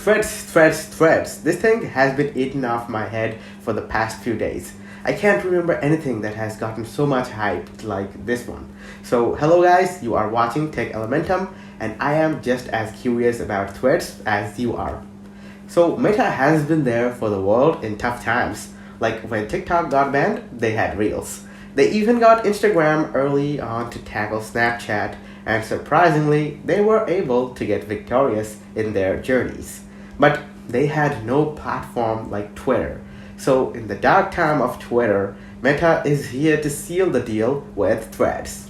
Threads. This thing has been eating off my head for the past few days. I can't remember anything that has gotten so much hype like this one. So, hello guys, you are watching Tech Elementum, and I am just as curious about Threads as you are. So, Meta has been there for the world in tough times. Like when TikTok got banned, they had Reels. They even got Instagram early on to tackle Snapchat, and surprisingly, they were able to get victorious in their journeys. But they had no platform like Twitter. So, in the dark time of Twitter, Meta is here to seal the deal with Threads.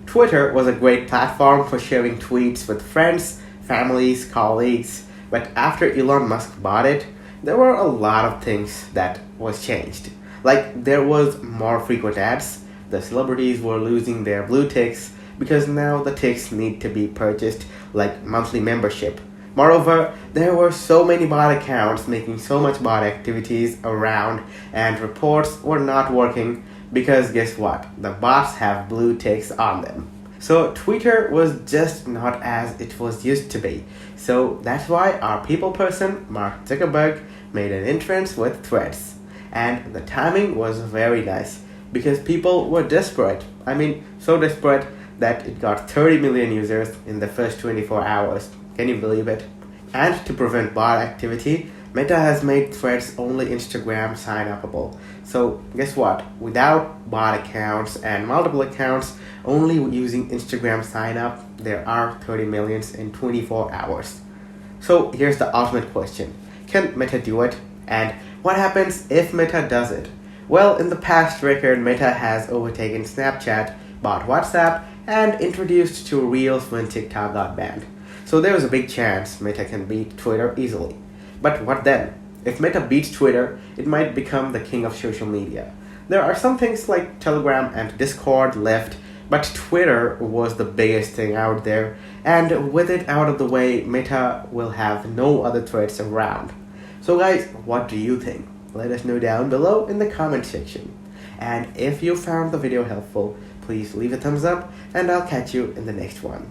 Twitter was a great platform for sharing tweets with friends, families, colleagues, but after Elon Musk bought it, there were a lot of things that was changed. Like there was more frequent ads, the celebrities were losing their blue ticks because now the ticks need to be purchased like monthly membership. Moreover, there were so many bot accounts making so much bot activities around, and reports were not working because guess what? The bots have blue ticks on them. So Twitter was just not as it was used to be. So that's why our people person, Mark Zuckerberg, made an entrance with Threads. And the timing was very nice because people were desperate. I mean, so desperate that it got 30 million users in the first 24 hours. Can you believe it? And to prevent bot activity, Meta has made Threads only Instagram sign-upable. So guess what? Without bot accounts and multiple accounts, only using Instagram sign-up, there are 30 millions in 24 hours. So here's the ultimate question. Can Meta do it? And what happens if Meta does it? Well, in the past record, Meta has overtaken Snapchat, bought WhatsApp, and introduced to Reels when TikTok got banned. So there is a big chance Meta can beat Twitter easily. But what then? If Meta beats Twitter, it might become the king of social media. There are some things like Telegram and Discord left, but Twitter was the biggest thing out there, and with it out of the way, Meta will have no other threats around. So guys, what do you think? Let us know down below in the comment section. And if you found the video helpful, please leave a thumbs up, and I'll catch you in the next one.